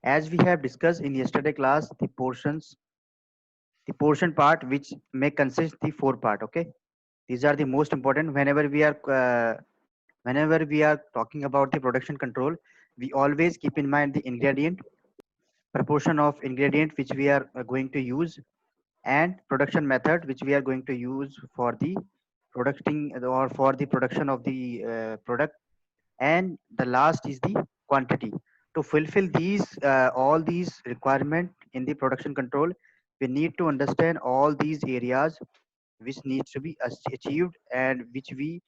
As we have discussed in yesterday class, the portion part which may consist the four part. Okay, these are the most important whenever we are talking about the production control. We always keep in mind the ingredient, proportion of ingredient which we are going to use, and production method which we are going to use for the producting or for the production of the product, and the last is the quantity. To fulfill these all these requirement in the production control, we need to understand all these areas which needs to be achieved and which we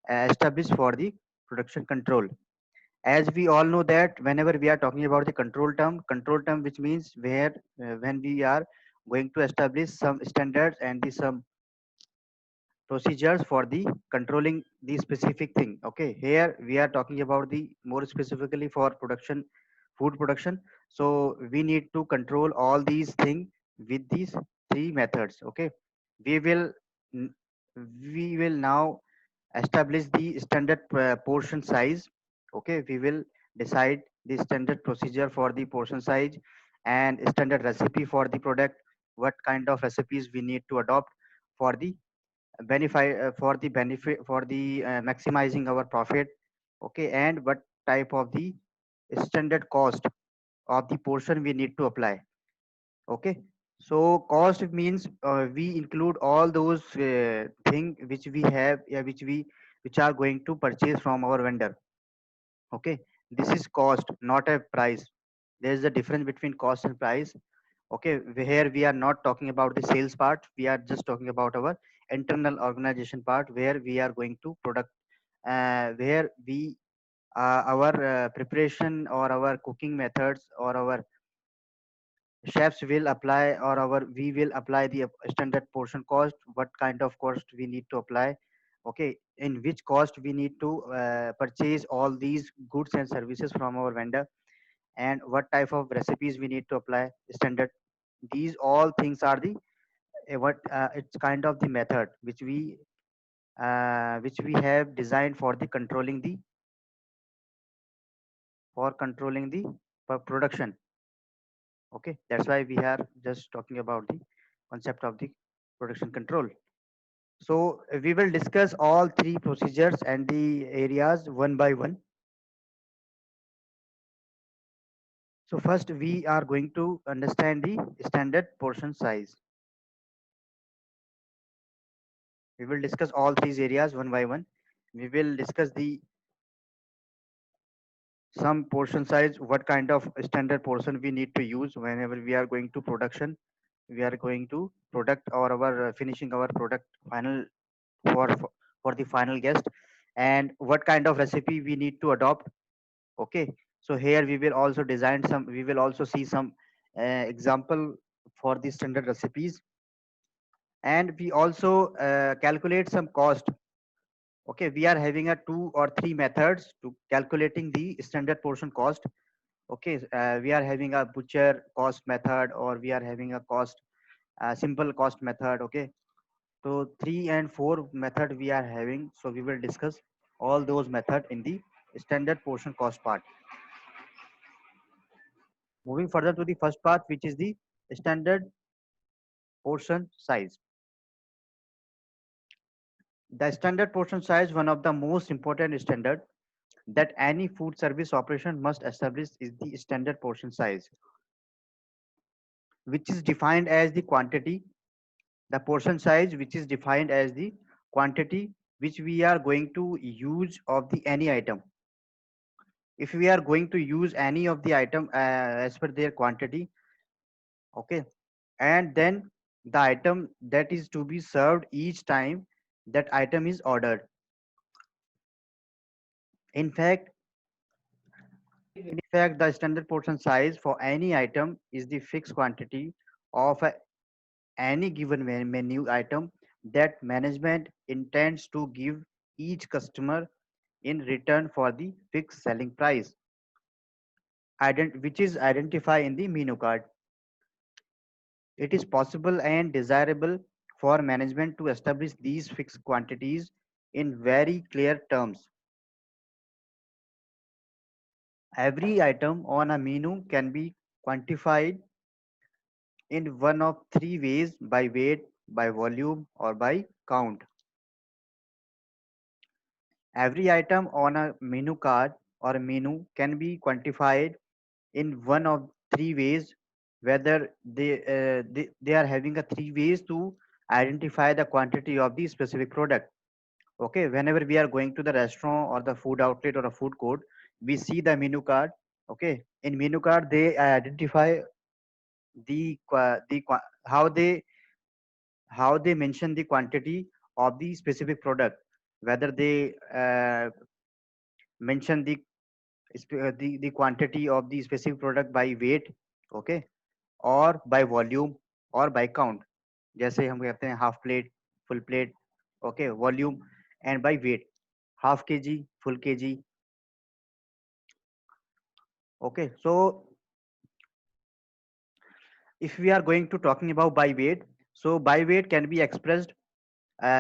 establish for the production control. As we all know that whenever we are talking about the control term which means where when we are going to establish some standards and the some procedures for the controlling the specific thing. Okay, here we are talking about the more specifically for production, food production. So we need to control all these things with these three methods. Okay, we will n- we will now establish the standard portion size. Okay, we will decide the standard procedure for the portion size and standard recipe for the product, what kind of recipes we need to adopt for the benefit for the maximizing our profit. Okay, and what type of the standard cost of the portion we need to apply. Okay, so cost means we include all those thing which we have, which are going to purchase from our vendor. Okay, this is cost, not a price. There is a difference between cost and price. Okay, here we are not talking about the sales part, we are just talking about our internal organization part, where we are going to product where we our preparation or our cooking methods or our chefs will apply, or our we will apply the standard portion cost, what kind of cost we need to apply. Okay, in which cost we need to purchase all these goods and services from our vendor, and what type of recipes we need to apply standard. These all things are the what it's kind of the method which we have designed for the controlling the for controlling the production. Okay, that's why we are just talking about the concept of the production control. So we will discuss all three procedures and the areas one by one. So first we are going to understand the standard portion size. We will discuss all these areas one by one. We will discuss the some portion size, what kind of standard portion we need to use whenever we are going to production, we are going to product or our finishing our product final for for the final guest, and what kind of recipe we need to adopt. Okay, so here we will also design some, we will also see some example for the standard recipes, and we also calculate some cost. Okay, we are having a two or three methods to calculating the standard portion cost. Okay, we are having a butcher cost method, or we are having a cost simple cost method. Okay, so three and four method we are having, so we will discuss all those method in the standard portion cost part. Moving further to the first part, which is the standard portion size. The standard portion size, one of the most important standard that any food service operation must establish, is the standard portion size, which is defined as the quantity, the portion size which is defined as the quantity which we are going to use of the any item. If we are going to use any of the item as per their quantity. Okay, and then the item that is to be served each time that item is ordered. In fact, the standard portion size for any item is the fixed quantity of any given menu item that management intends to give each customer in return for the fixed selling price, which is identified in the menu card. It is possible and desirable for management to establish these fixed quantities in very clear terms. Every item on a menu can be quantified in one of three ways: by weight, by volume, or by count. Every item on a menu card or a menu can be quantified in one of three ways, whether they are having a three ways to identify the quantity of the specific product. Okay, whenever we are going to the restaurant or the food outlet or a food court, we see the menu card. Okay, in menu card they identify how they mention the quantity of the specific product, whether they mention the quantity of the specific product by weight, okay, और by volume और by count. जैसे हम कहते हैं half plate, full plate, okay, volume, and by weight, half के जी, full के जी. Okay, so if we are going to talking about by weight, so by weight can be expressed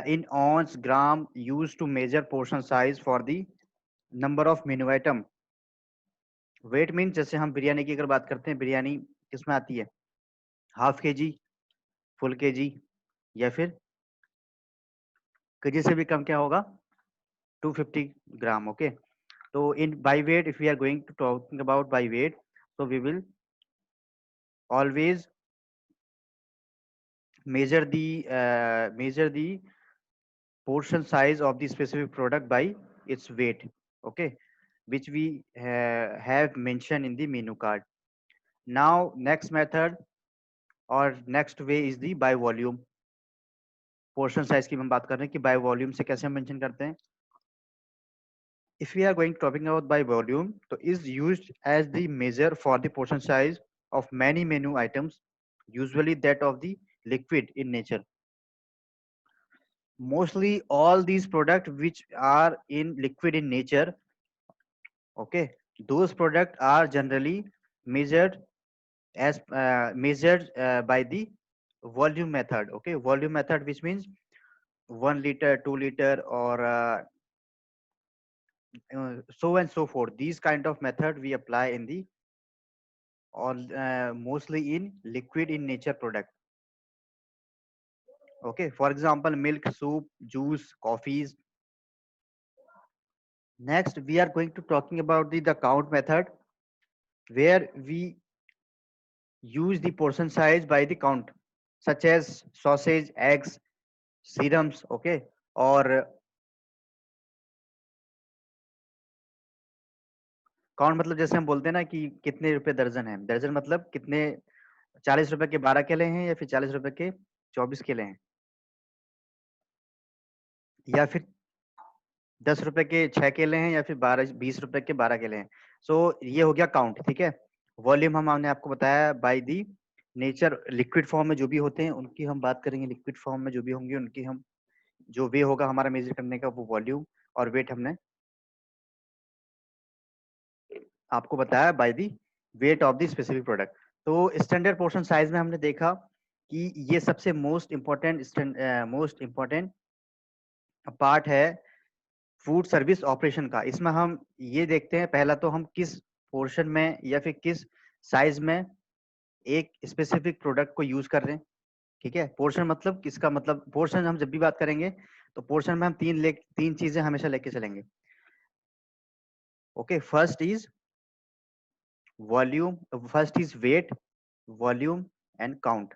in ounce, gram, used to measure portion size for the number of menu item. Weight mean जैसे हम बिरयानी की अगर बात करते हैं, बिरयानी किसमें आती है? हाफ के जी, फुल के जी, या फिर केजी से भी कम क्या होगा? 250 ग्राम. ओके, तो in by weight, if we are going to talking about by weight, so we will always measure the portion size of the specific product by its weight, okay, which we have mentioned in the menu card. Now next method or next way is the by volume. Portion size की हम बात कर रहे हैं कि by volume से कैसे हम मेंशन करते हैं. If we are going talking about by volume, so is used as the measure for the portion size of many menu items, usually that of the liquid in nature. Mostly all these products which are in liquid in nature, okay, those products are generally measured by the volume method. Okay, volume method, which means 1 liter, 2 liter, or so and so forth. These kind of method we apply in the or mostly in liquid in nature product. Okay, for example, milk, soup, juice, coffees. Next we are going to talking about the count method, where we use the portion size by the count, such as sausage, eggs, serums, okay, और count मतलब जैसे हम बोलते हैं ना कि कितने रुपए दर्जन है. दर्जन मतलब कितने, 40 रुपए के 12 केले हैं या फिर 40 रुपए के 24 केले हैं, या फिर 10 रुपए के 6 केले हैं, या फिर 20 रुपए के 12 केले हैं. सो ये हो गया काउंट. ठीक है, वॉल्यूम हमने आपको बताया by the nature, liquid form में जो भी होते हैं उनकी हम बात करेंगे. लिक्विड फॉर्म में जो भी होंगे उनकी हम जो वे होगा हमारा मेजर करने का, वो वॉल्यूम. और वेट हमने आपको बताया by the weight of the specific product. तो स्टैंडर्ड पोर्शन साइज में हमने देखा कि ये सबसे मोस्ट इम्पोर्टेंट पार्ट है फूड सर्विस ऑपरेशन का. इसमें हम ये देखते हैं, पहला तो हम किस पोर्शन में या फिर किस साइज में एक स्पेसिफिक प्रोडक्ट को यूज कर रहे हैं. ठीक है, पोर्शन मतलब किसका, मतलब पोर्शन हम जब भी बात करेंगे तो पोर्शन में हम तीन चीजें हमेशा लेके चलेंगे. Okay, first is weight, volume and count.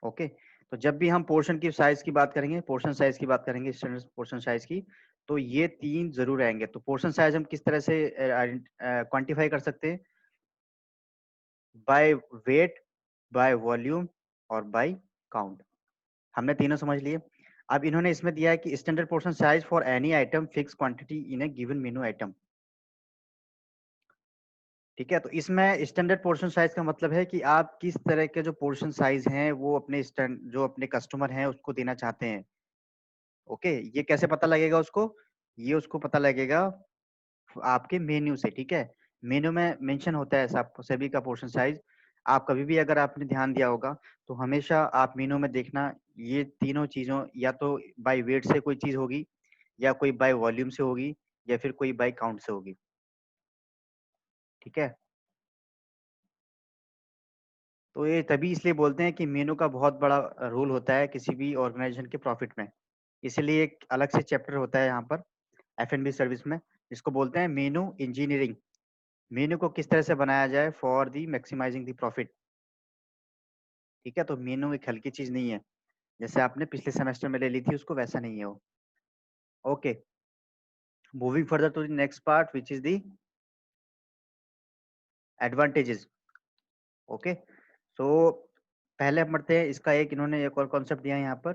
Okay, तो जब भी हम पोर्शन की साइज की बात करेंगे, पोर्शन साइज की बात करेंगे, स्टैंडर्ड पोर्शन साइज की, तो ये तीन जरूर आएंगे. तो पोर्शन साइज हम किस तरह से क्वांटिफाई कर सकते हैं? बाय वेट, बाय वॉल्यूम और बाय काउंट. हमने तीनों समझ लिए. अब इन्होंने इसमें दिया है कि standard portion size for any item fix quantity in A given menu item. ठीक है, तो इसमें स्टैंडर्ड पोर्शन साइज का मतलब है कि आप किस तरह के जो पोर्शन साइज हैं वो जो अपने कस्टमर हैं उसको देना चाहते हैं. ओके, ये कैसे पता लगेगा उसको? ये उसको पता लगेगा आपके मेन्यू से. ठीक है, मेन्यू में मेंशन होता है सब सभी का पोर्शन साइज. आप कभी भी अगर आपने ध्यान दिया होगा तो हमेशा आप मेन्यू में देखना, ये तीनों चीजों या तो बाय वेट से कोई चीज होगी, या कोई बाय वॉल्यूम से होगी, या फिर कोई बाय काउंट से होगी. ठीक है, तो ये तभी इसलिए बोलते हैं कि मेनू का बहुत बड़ा रोल होता है किसी भी ऑर्गेनाइजेशन के प्रॉफिट में। इसीलिए एक अलग से चैप्टर होता है यहाँ पर F&B सर्विस में, जिसको बोलते हैं मेनू इंजीनियरिंग। मेनू को किस तरह से बनाया जाए for the maximising the profit. ठीक है, तो मेनू एक हल्की चीज नहीं है, जैसे आपने पिछले सेमेस्टर में ले ली थी उसको, वैसा नहीं है वो। Okay, moving further to the next part which is the advantages. Okay, so पहले हम बढ़ते हैं, इसका एक इन्होंने एक और कॉन्सेप्ट दिया है यहाँ पर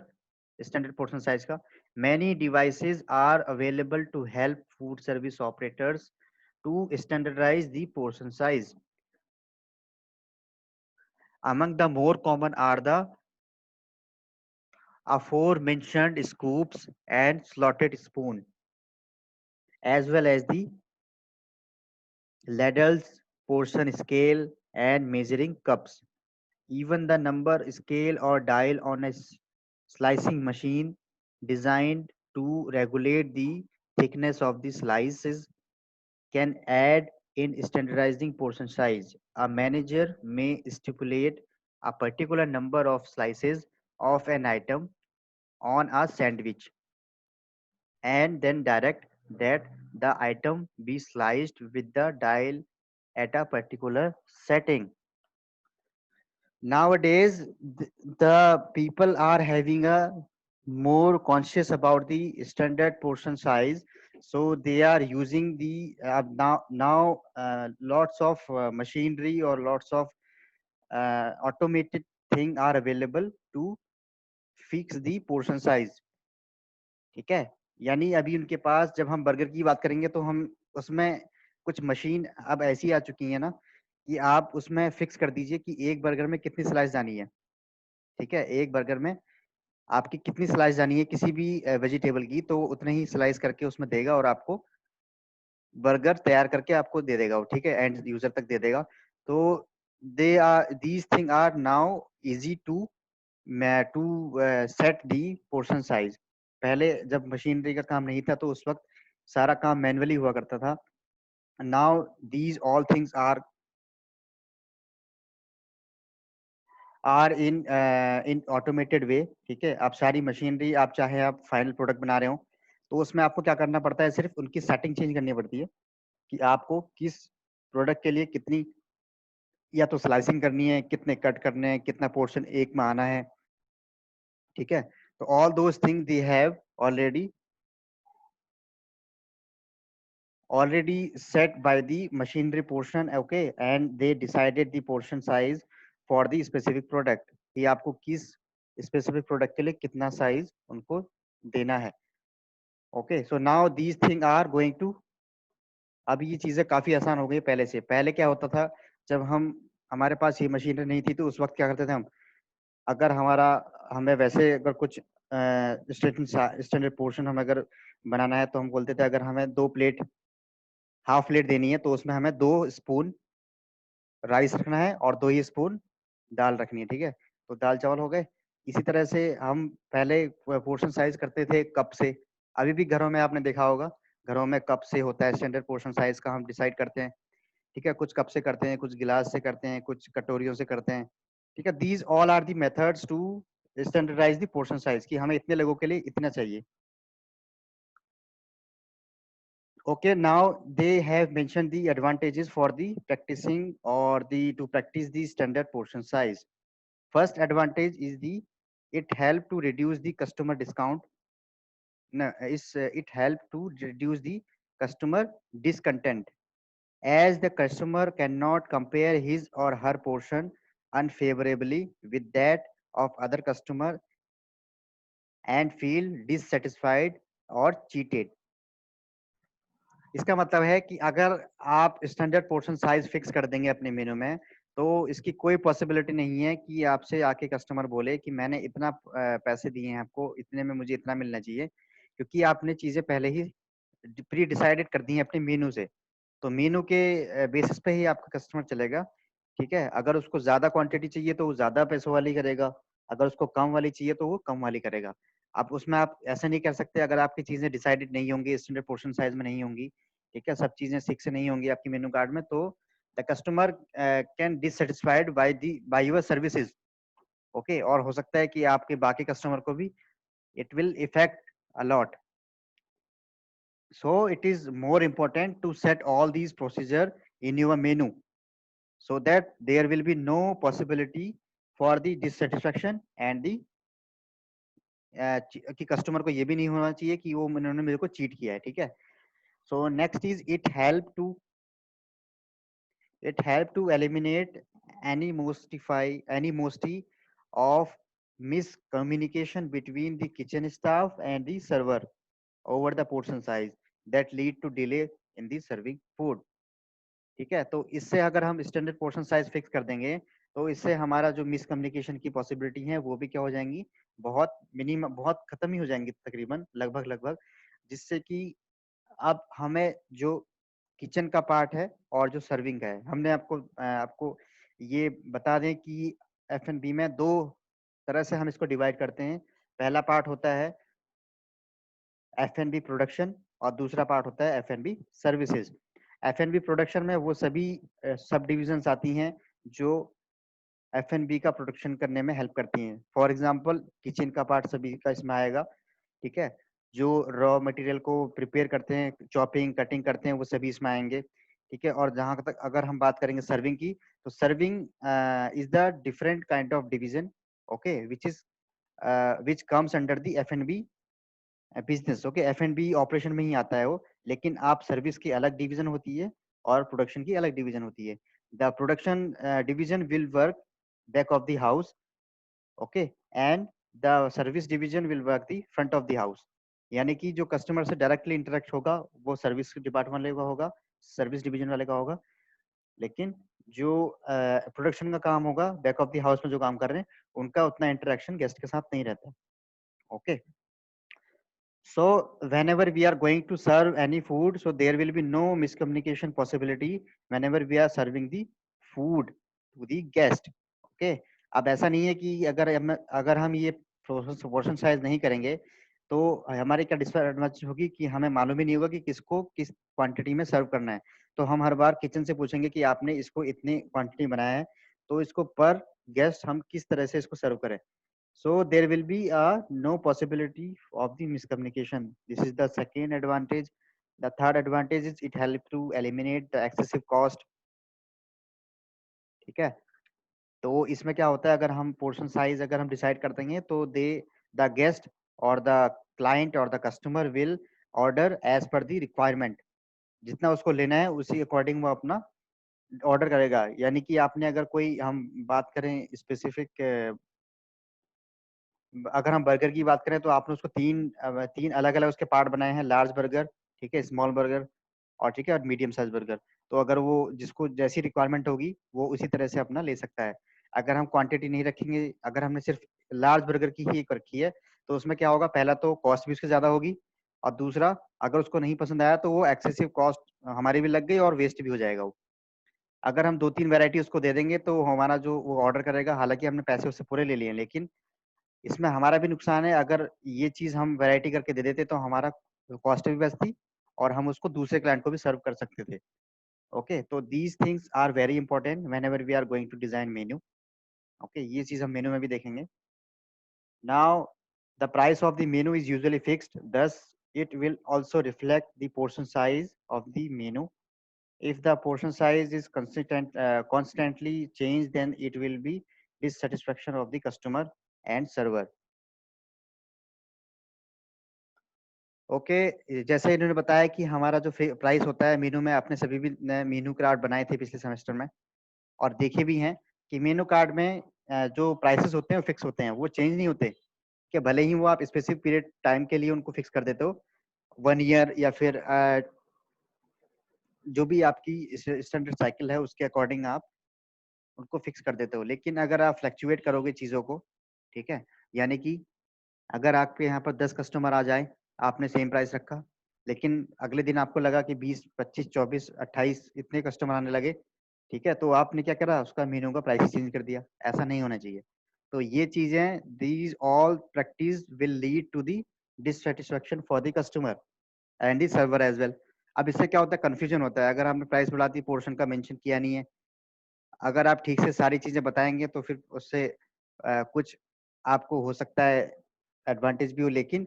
स्टैंडर्ड पोर्शन साइज का। Many devices are available to help food service operators to standardize the portion size. Among the more common are the aforementioned scoops and slotted spoon, as well as the ladles, portion scale, and measuring cups. Even the number scale or dial on a slicing machine designed to regulate the thickness of the slices can add in standardizing portion size. A manager may stipulate a particular number of slices of an item on a sandwich and then direct that the item be sliced with the dial at a particular setting. Nowadays, the people are having a more conscious about the standard portion size, so they are using the lots of machinery or lots of automated thing are available to fix the portion size. ठीक है, यानी अभी उनके पास, जब हम burger की बात करेंगे तो हम उसमें कुछ मशीन अब ऐसी आ चुकी है ना कि आप उसमें फिक्स कर दीजिए कि एक बर्गर में कितनी स्लाइस जानी है। ठीक है, एक बर्गर में आपकी कितनी स्लाइस जानी है किसी भी वेजिटेबल की, तो उतने ही स्लाइस करके उसमें देगा और आपको बर्गर तैयार करके आपको दे देगा वो। ठीक है, एंड यूजर तक दे देगा। तो they are these thing are now easy to set the portion size. पहले जब मशीनरी का काम नहीं था तो उस वक्त सारा काम मैन्युअली हुआ करता था। Now these all things are in automated way. ठीक है, आप सारी मशीनरी, आप चाहे आप फाइनल प्रोडक्ट बना रहे हो तो उसमें आपको क्या करना पड़ता है, सिर्फ उनकी सेटिंग चेंज करनी पड़ती है कि आपको किस प्रोडक्ट के लिए कितनी या तो स्लाइसिंग करनी है, कितने कट करने हैं, कितना पोर्शन एक में आना है। ठीक है, तो all those thing they have already set by the machinery portion. Okay, and they decided the portion size for the specific product कि आपको किस specific product के लिए कितना size उनको देना है। Okay, so now these thing are going to, अब ये चीजें काफी आसान हो गई पहले से। पहले क्या होता था, जब हम हमारे पास ये मशीनरी नहीं थी तो उस वक्त क्या करते थे हम, अगर हमारा हमें वैसे अगर कुछ स्टैंडर्ड पोर्शन हमें अगर बनाना है तो हम बोलते थे अगर हमें 2 प्लेट हाफ प्लेट देनी है तो उसमें हमें 2 स्पून राइस रखना है और 2 ही स्पून दाल रखनी है। ठीक है, तो दाल चावल हो गए। इसी तरह से हम पहले पोर्शन साइज करते थे कप से। अभी भी घरों में आपने देखा होगा, घरों में कप से होता है स्टैंडर्ड पोर्शन साइज का, हम डिसाइड करते हैं। ठीक है, कुछ कप से करते हैं, कुछ गिलास से करते हैं, कुछ कटोरियों से करते हैं। ठीक है, these all are the methods to standardize the portion size कि हमें इतने लोगों के लिए इतना चाहिए। Okay, now they have mentioned the advantages for the practicing or the to practice the standard portion size. First advantage is the it help to reduce the customer discount. No, it help to reduce the customer discontent, as the customer cannot compare his or her portion unfavorably with that of other customer and feel dissatisfied or cheated. इसका मतलब है कि अगर आप standard portion size fix कर देंगे अपने मेनू में तो इसकी कोई पॉसिबिलिटी नहीं है कि आपसे आके कस्टमर बोले कि मैंने इतना पैसे दिए हैं आपको, इतने में मुझे इतना मिलना चाहिए, क्योंकि आपने चीजें पहले ही प्री डिसाइडेड कर दी हैं अपने मेनू से। तो मेनू के बेसिस पे ही आपका कस्टमर चलेगा। ठीक है, अगर उसको ज्यादा क्वांटिटी चाहिए तो वो ज्यादा पैसों वाली करेगा, अगर उसको कम वाली चाहिए तो वो कम वाली करेगा। आप उसमें आप ऐसा नहीं कर सकते, अगर आपकी चीजें डिसाइडेड नहीं होंगी, स्टैंडर्ड पोर्शन साइज में नहीं होंगी, ठीक है, सब चीजें ठीक से नहीं होंगी आपकी मेनू कार्ड में, तो the customer can dissatisfied by your services, okay, और हो सकता है कि आपके बाकी कस्टमर को भी it will affect a lot. So it is more important to set all these procedure in your menu so that there will be no possibility for the dissatisfaction and the कि customer को ये भी नहीं होना चाहिए कि वो उन्होंने मेरे को चीट किया है, ठीक है। So next is it help to eliminate any of miscommunication between the kitchen staff and the server over the portion size that lead to delay in the serving food, ठीक है। तो इससे अगर हम स्टैंडर्ड पोर्शन साइज फिक्स कर देंगे तो इससे हमारा जो मिसकम्युनिकेशन की पॉसिबिलिटी है वो भी क्या हो जाएंगी, बहुत मिनिमम, बहुत खत्म ही हो जाएंगी तकरीबन, लगभग लगभग, जिससे कि अब हमें जो किचन का पार्ट है और जो सर्विंग का है, हमने आपको ये बता दें कि F&B में दो तरह से हम इसको डिवाइड करते हैं। पहला पार्ट होता है F&B प्रोडक्शन और दूसरा पार्ट होता है F&B सर्विसेज। F&B प्रोडक्शन में वो सभी सब डिविजन्स आती हैं जो F&B का प्रोडक्शन करने में हेल्प करती हैं। फॉर एग्जांपल किचन का पार्ट सभी का इसमें आएगा, ठीक है। जो रॉ मटेरियल को प्रिपेयर करते हैं, चॉपिंग कटिंग करते हैं, वो सभी इसमें आएंगे, ठीक है। और जहां तक अगर हम बात करेंगे सर्विंग की, तो serving is the different kind of division, okay, which comes under the F&B business, okay. F&B operation में ही आता है वो, लेकिन आप सर्विस की अलग डिवीजन होती है और प्रोडक्शन की अलग डिवीजन होती है। The production division will work back of the house, okay, and the service division will work the front of the house. यानी कि जो कस्टमर से डायरेक्टली इंटरेक्ट होगा वो सर्विस डिपार्टमेंट वाले का होगा, सर्विस डिवीजन वाले का होगा, लेकिन जो प्रोडक्शन का काम होगा, बैक ऑफ द हाउस में जो काम कर रहे हैं, उनका उतना इंटरेक्शन गेस्ट के साथ नहीं रहता, okay. So whenever we are going to serve any food, so there will be no miscommunication possibility whenever we are serving the food to the guest. Okay. अब ऐसा नहीं है कि अगर हम ये पोर्शन साइज नहीं करेंगे तो हमारी क्या डिसएडवांटेज होगी कि हमें मालूम ही नहीं होगा कि किसको किस क्वांटिटी में सर्व करना है। तो हम हर बार किचन से पूछेंगे कि आपने इसको इतनी क्वांटिटी बनाया है, तो इसको पर गेस्ट हम किस तरह से इसको सर्व करें। So there will be no possibility of the miscommunication. This is the second advantage. The third advantage is it helps to eliminate the excessive cost, ठीक है। तो इसमें क्या होता है, अगर हम पोर्शन साइज अगर हम डिसाइड कर देंगे तो द गेस्ट और द क्लाइंट और the customer will order as per the requirement, जितना उसको लेना है उसी अकॉर्डिंग वो अपना ऑर्डर करेगा। यानी कि आपने अगर कोई, हम बात करें स्पेसिफिक, अगर हम बर्गर की बात करें तो आपने उसको तीन अलग अलग उसके पार्ट बनाए हैं, लार्ज बर्गर, ठीक है, स्मॉल बर्गर और ठीक है, और मीडियम साइज बर्गर। तो अगर वो जिसको जैसी रिक्वायरमेंट होगी वो उसी तरह से अपना ले सकता है। अगर हम क्वांटिटी नहीं रखेंगे, अगर हमने सिर्फ लार्ज बर्गर की ही एक रखी है, तो उसमें क्या होगा, पहला तो कॉस्ट भी उसकी ज्यादा होगी, और दूसरा अगर उसको नहीं पसंद आया तो वो एक्सेसिव कॉस्ट हमारी भी लग गई और वेस्ट भी हो जाएगा वो। अगर हम 2-3 वैरायटी उसको दे देंगे तो हमारा जो वो ऑर्डर करेगा, हालांकि हमने पैसे उससे पूरे ले लिए, लेकिन इसमें हमारा भी नुकसान है। अगर ये चीज हम वैरायटी करके दे देते तो हमारा कॉस्ट भी बचती और हम उसको दूसरे क्लाइंट को भी सर्व कर सकते थे, ओके। तो these things are very important whenever we are going to design menu, okay. ये चीज हम मेन्यू में भी देखेंगे। Now the price of the menu is usually fixed, thus it will also reflect the portion size of the menu. If the portion size is constantly changed, then it will be dissatisfaction of the customer and server, okay. जैसे इन्होंने बताया कि हमारा जो price होता है मेनू में, आपने सभी भी मेनू कार्ड बनाए थे पिछले सेमेस्टर में और देखे भी हैं कि मेनू कार्ड में जो प्राइसेस होते हैं वो फिक्स होते हैं, वो चेंज नहीं होते, कि भले ही वो आप स्पेसिफिक पीरियड टाइम के लिए उनको फिक्स कर देते हो, 1 ईयर या फिर जो भी आपकी स्टैंडर्ड साइकिल है उसके अकॉर्डिंग आप उनको फिक्स कर देते हो। लेकिन अगर आप फ्लक्चुएट करोगे चीजों को, ठीक है, यानी कि अगर आपके यहाँ पर 10 कस्टमर आ जाए, आपने सेम प्राइस रखा, लेकिन अगले दिन आपको लगा कि 20, 25, 24, 28 इतने कस्टमर आने लगे, ठीक है, तो आपने क्या करा, उसका मेनू का प्राइस चेंज कर दिया। ऐसा नहीं होना चाहिए। तो ये चीजें, these all practice will lead to the dissatisfaction for the customer and the server as well. अब इससे क्या होता है, कंफ्यूजन होता है। अगर हमने प्राइस बढ़ा दी, पोर्शन का मेंशन किया नहीं है, अगर आप ठीक से सारी चीजें बताएंगे तो फिर उससे कुछ आपको हो सकता है एडवांटेज भी हो, लेकिन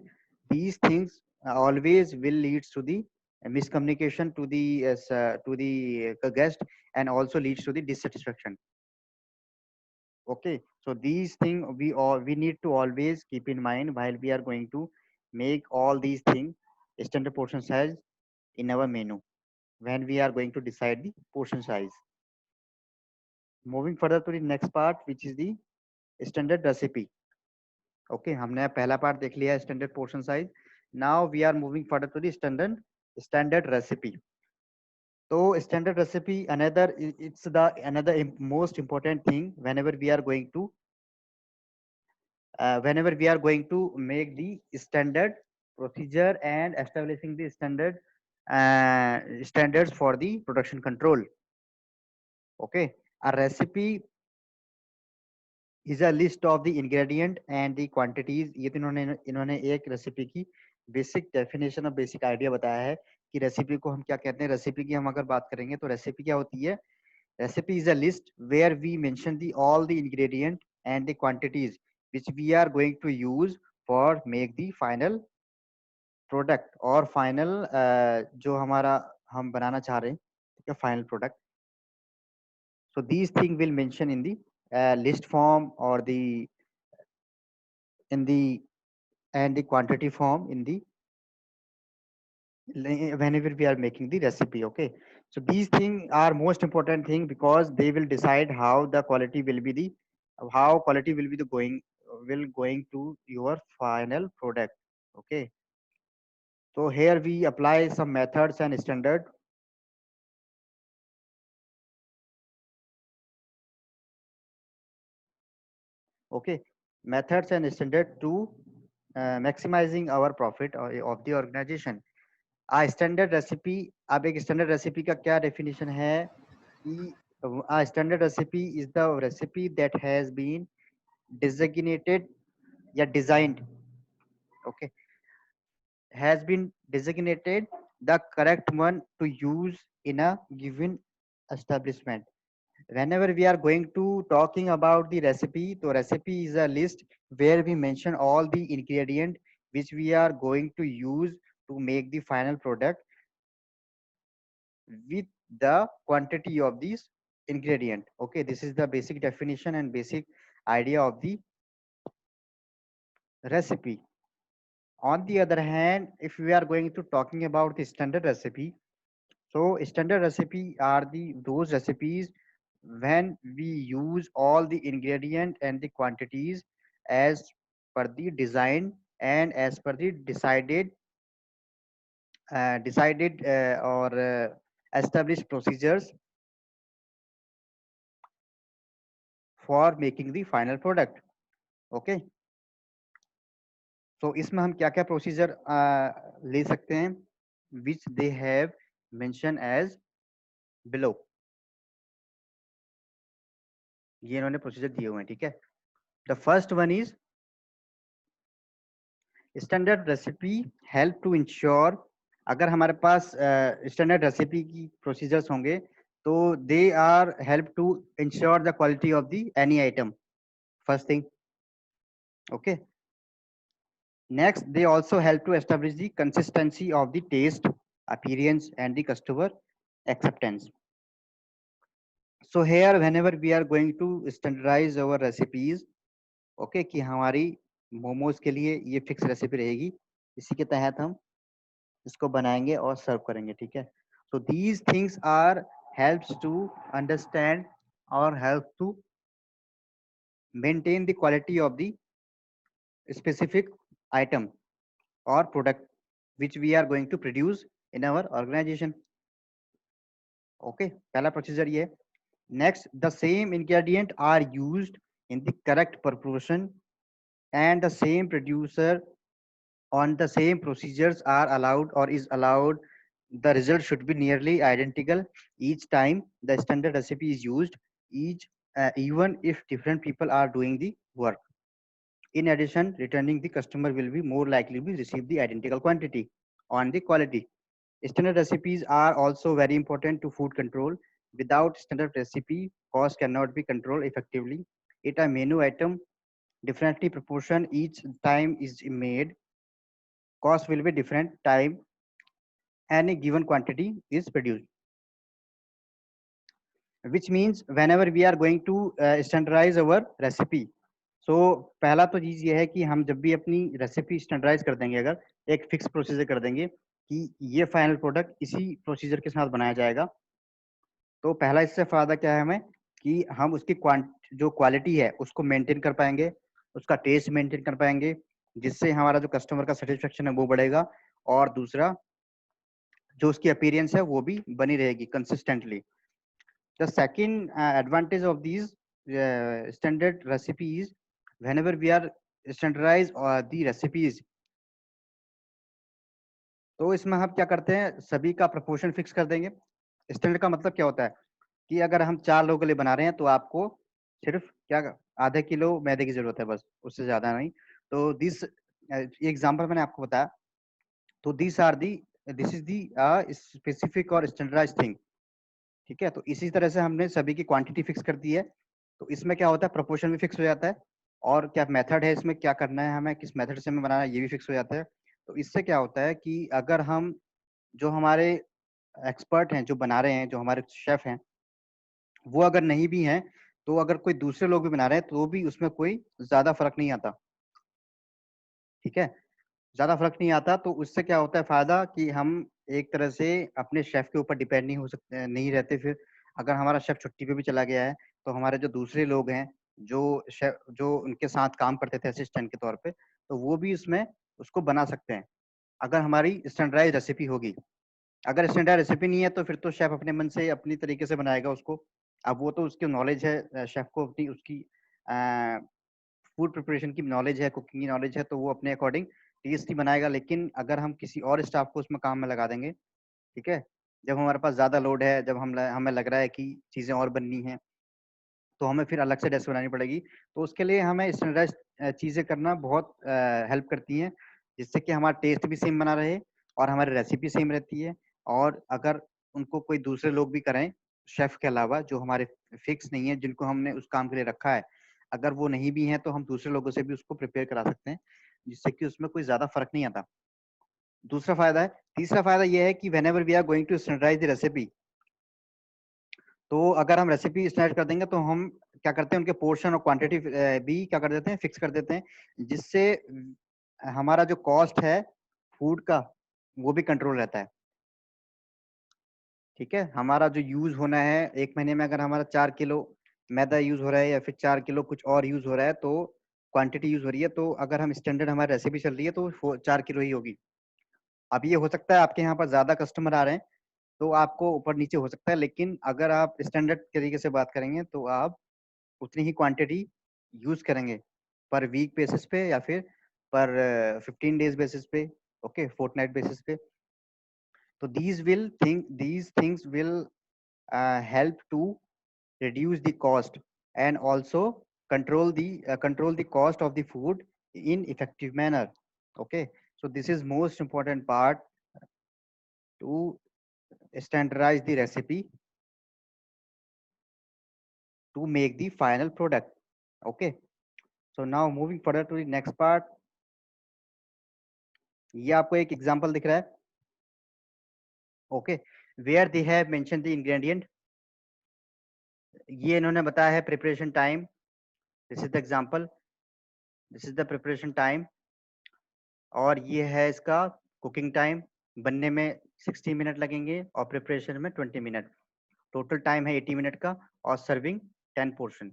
these things always will leads to the miscommunication to the guest, and also leads to the dissatisfaction. Okay, so these things we need to always keep in mind while we are going to make all these things standard portion size in our menu when we are going to decide the portion size. Moving further to the next part, which is the standard recipe. Okay, हमने पहला part देख लिया standard portion size. Now we are moving further to the standard recipe. तो standard recipe another, it's the another most important thing whenever we are going to make the standard procedure and establishing the standards for the production control. Okay, a recipe is a list of the ingredient and the quantities. ये तो इन्होंने एक recipe की basic definition और basic idea बताया है कि recipe को हम क्या कहते हैं. रेसिपी की हम अगर बात करेंगे तो रेसिपी क्या होती है. Recipe is a list where we mention the all the ingredient and the quantities which we are going to use for make the final product और final जो हमारा हम बनाना चाह रहे हैं, ठीक है, final product. So these things will mention in the list form or the in the and the quantity form in the whenever we are making the recipe. Okay, so these things are most important thing because they will decide how the quality will be the how quality will be the going to your final product. Okay, so here we apply some methods and standard. Okay, methods and standard to maximizing our profit of the organization. A standard recipe, अब एक standard recipe का क्या definition है कि a standard recipe is the recipe that has been designated या designed, okay, has been designated the correct one to use in a given establishment. Whenever we are going to talking about the recipe, so recipe is a list where we mention all the ingredient which we are going to use to make the final product with the quantity of these ingredient. Okay, this is the basic definition and basic idea of the recipe. On the other hand, if we are going to talking about the standard recipe, so standard recipe are the those recipes when we use all the ingredient and the quantities as per the design and as per the decided or established procedures for making the final product. Okay, so इसमें हम क्या क्या procedure ले सकते हैं which they have mentioned as below. ये इन्होंने procedure दिए हुए हैं, ठीक है. The first one is standard recipe help to ensure. अगर हमारे पास स्टैंडर्ड रेसिपी की प्रोसीजर्स होंगे तो they are help to ensure the quality of the any item. First thing. Okay, next they also help to establish the consistency of the taste, appearance and the customer acceptance. So here whenever we are going to standardize our recipes, okay, कि हमारी मोमोज के लिए ये fix recipe रहेगी, इसी के तहत हम इसको बनाएंगे और सर्व करेंगे, ठीक है. So these things are helps to understand और help to maintain the quality of the specific item और product which we are going to produce in our organization. Okay, पहला प्रोसीजर ये. Next, the same ingredient are used in the correct proportion and the same producer on the same procedures are allowed or is allowed. The result should be nearly identical each time the standard recipe is used, each even if different people are doing the work. In addition, returning the customer will be more likely to receive the identical quantity on the quality. Standard recipes are also very important to food control. Without standard recipe, cost cannot be controlled effectively. It a menu item differently proportion each time is made. Cost will be different time any given quantity is produced. Which means whenever we are going to standardize our recipe, so पहला तो चीज ये है कि हम जब भी अपनी रेसिपी स्टैंडर्डाइज कर देंगे, अगर एक फिक्स प्रोसीजर कर देंगे कि ये फाइनल प्रोडक्ट इसी प्रोसीजर के साथ बनाया जाएगा, तो पहला इससे फायदा क्या है हमें कि हम उसकी जो क्वालिटी है उसको मेंटेन कर पाएंगे, उसका टेस्ट मेंटेन कर पाएंगे, जिससे हमारा जो कस्टमर का सेटिस्फेक्शन है वो बढ़ेगा, और दूसरा जो उसकी अपीयरेंस है वो भी बनी रहेगी consistently. The second advantage of these standard recipes, whenever we are standardize the recipes, तो इसमें हम क्या करते हैं, सभी का प्रपोर्शन फिक्स कर देंगे. स्टैंडर्ड का मतलब क्या होता है कि अगर हम 4 लोगों के लिए बना रहे हैं तो आपको सिर्फ क्या आधा किलो मैदे की जरूरत है, बस, उससे ज्यादा नहीं. तो दिस एग्जांपल मैंने आपको बताया, तो दिस इज दी स्पेसिफिक और स्टैंडर्डाइज थिंग. ठीक है, तो इसी तरह से हमने सभी की क्वांटिटी फिक्स कर दी है. तो इसमें क्या होता है, प्रोपोर्शन भी फिक्स हो जाता है, और क्या मेथड है इसमें क्या करना है हमें, किस मेथड से हमें बनाना है, ये भी फिक्स हो जाता है. तो इससे क्या होता है कि अगर हम जो हमारे एक्सपर्ट हैं जो बना रहे हैं, जो हमारे शेफ हैं, वो अगर नहीं भी हैं, तो अगर कोई दूसरे लोग भी बना रहे हैं तो भी उसमें कोई ज्यादा फर्क नहीं आता. ठीक है, ज्यादा फर्क नहीं आता. तो उससे क्या होता है फायदा कि हम एक तरह से अपने शेफ के ऊपर डिपेंड नहीं हो सकते, नहीं रहते. फिर अगर हमारा शेफ छुट्टी पे भी चला गया है, तो हमारे जो दूसरे लोग हैं, जो शेफ जो उनके साथ काम करते थे असिस्टेंट के तौर पे, तो वो भी उसमें उसको बना सकते हैं अगर हमारी स्टैंडर्डाइज रेसिपी होगी. अगर स्टैंडर्ड रेसिपी नहीं है तो फिर तो शेफ अपने मन से अपनी तरीके से बनाएगा उसको. अब वो तो उसकी नॉलेज है, शेफ को अपनी उसकी फूड प्रिपरेशन की नॉलेज है, कुकिंग की नॉलेज है, तो वो अपने अकॉर्डिंग टेस्टी बनाएगा. लेकिन अगर हम किसी और स्टाफ को उसमें काम में लगा देंगे, ठीक है, जब हमारे पास ज्यादा लोड है, जब हमें लग रहा है कि चीजें और बननी है, तो हमें फिर अलग से डिश बनानी पड़ेगी. तो उसके लिए हमें स्टैंडर्डाइज चीजें करना बहुत हेल्प करती हैं, जिससे कि हमारा टेस्ट भी सेम बना रहे और हमारी रेसिपी सेम रहती है. और अगर उनको कोई दूसरे लोग भी करें शेफ के अलावा, जो हमारे फिक्स नहीं है, जिनको हमने उस काम के लिए रखा है, अगर वो नहीं भी हैं तो हम दूसरे लोगों से भी उसको प्रिपेयर करा सकते हैं, जिससे कि उसमें कोई ज्यादा फर्क नहीं आता. दूसरा फायदा है. तीसरा फायदा यह है कि whenever we are going to standardize the recipe, तो अगर हम रेसिपी स्टार्ट कर देंगे तो हम क्या करते हैं, उनके पोर्शन और क्वांटिटी भी क्या कर देते हैं, फिक्स कर देते हैं, जिससे हमारा जो कॉस्ट है फूड का वो भी कंट्रोल रहता है. ठीक है, हमारा जो यूज होना है एक महीने में, अगर हमारा 4 किलो मैदा यूज हो रहा है या फिर 4 किलो कुछ और यूज हो रहा है, तो क्वांटिटी यूज हो रही है, तो अगर हम स्टैंडर्ड हमारी रेसिपी चल रही है तो 4 किलो ही होगी. अब ये हो सकता है आपके यहाँ पर ज्यादा कस्टमर आ रहे हैं तो आपको ऊपर नीचे हो सकता है, लेकिन अगर आप स्टैंडर्ड तरीके से बात करेंगे तो आप उतनी ही क्वांटिटी यूज करेंगे पर वीक बेसिस पे या फिर पर 15 डेज बेसिस पे, ओके, फोर्टनाइट बेसिस पे. तो these things will help to reduce the cost and also control the cost of the food in effective manner. Okay, so this is most important part to standardize the recipe to make the final product. Okay, so now moving further to the next part. ये आपको एक example दिख रहा है, okay, where they have mention the ingredient. ये इन्होंने बताया है preparation time. This is the example, this is the preparation time, और ये है इसका कुकिंग टाइम. बनने में 60 मिनट लगेंगे और प्रिपरेशन में 20 मिनट. टोटल टाइम है 80 मिनट का, और सर्विंग 10 पोर्शन.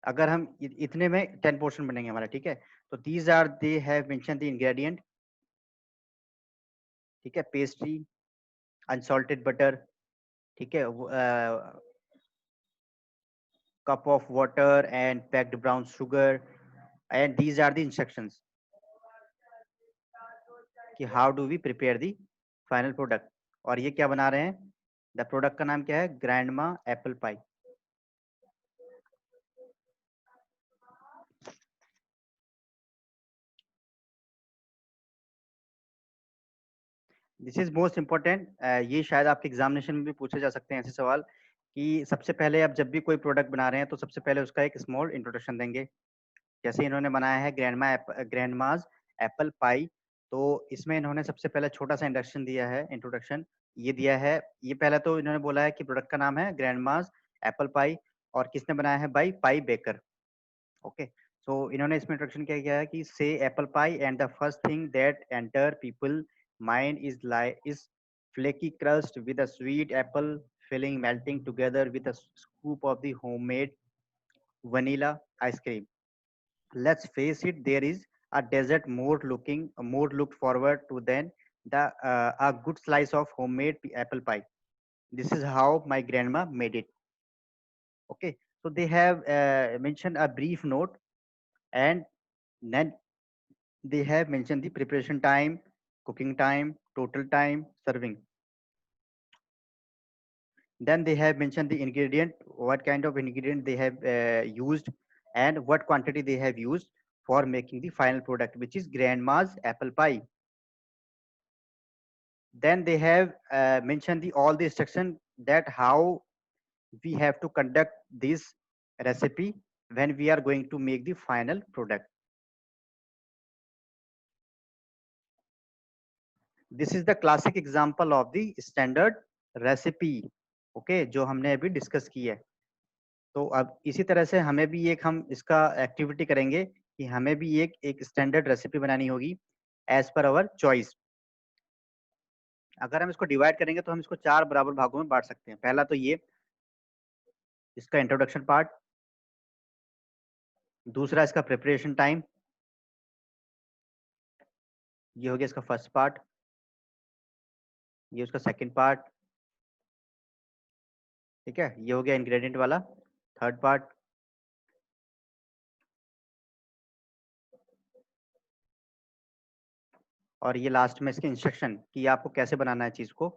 अगर हम इतने में 10 पोर्शन बनेंगे हमारा. ठीक है, तो these are they have mention the ingredient. ठीक है, पेस्ट्री, अनसॉल्टेड बटर, ठीक है, cup of water and packed brown sugar, and these are the instructions कि how do we prepare the final product. और ये क्या बना रहे हैं, द प्रोडक्ट का नाम क्या है, grandma apple pie. This is most important. ये शायद आपके एग्जामिनेशन में भी पूछे जा सकते हैं ऐसे सवाल कि सबसे पहले आप जब भी कोई प्रोडक्ट बना रहे हैं तो सबसे पहले उसका एक स्मॉल इंट्रोडक्शन देंगे। जैसे इन्होंने बनाया है ग्रैंडमाज एप्पल पाई, तो इसमें इन्होंने सबसे पहले छोटा सा इंडक्शन दिया है, इंट्रोडक्शन ये दिया है। ये पहले तो इन्होंने बोला है कि प्रोडक्ट का नाम है ग्रैंडमाज एप्पल पाई, और किसने बनाया है, बाई पाई बेकर। ओके, सो इन्होंने इसमें इंट्रोडक्शन क्या किया है कि से apple pie and the first thing that enter people mind is flaky crust with a sweet apple filling melting together with a scoop of the homemade vanilla ice cream. Let's face it, there is a desert more looked forward to than the a good slice of homemade apple pie. This is how my grandma made it. Okay, so they have mentioned a brief note, and then they have mentioned the preparation time, cooking time, total time, serving. Then they have mentioned the ingredient, what kind of ingredient they have used, and what quantity they have used for making the final product, which is grandma's apple pie. Then they have mentioned all the instruction that how we have to conduct this recipe when we are going to make the final product. This is the classic example of the standard recipe. Okay, जो हमने अभी discuss की है। तो अब इसी तरह से हमें भी एक हम इसका एक्टिविटी करेंगे कि हमें भी एक एक स्टैंडर्ड रेसिपी बनानी होगी एज पर अवर चॉइस। अगर हम इसको डिवाइड करेंगे तो हम इसको 4 बराबर भागों में बांट सकते हैं। पहला तो ये इसका इंट्रोडक्शन पार्ट, दूसरा इसका प्रिपरेशन टाइम, ये हो गया इसका फर्स्ट पार्ट, ये उसका सेकंड पार्ट, ठीक है, ये हो गया इंग्रेडिएंट वाला थर्ड पार्ट, और ये लास्ट में इसके इंस्ट्रक्शन कि आपको कैसे बनाना है चीज को।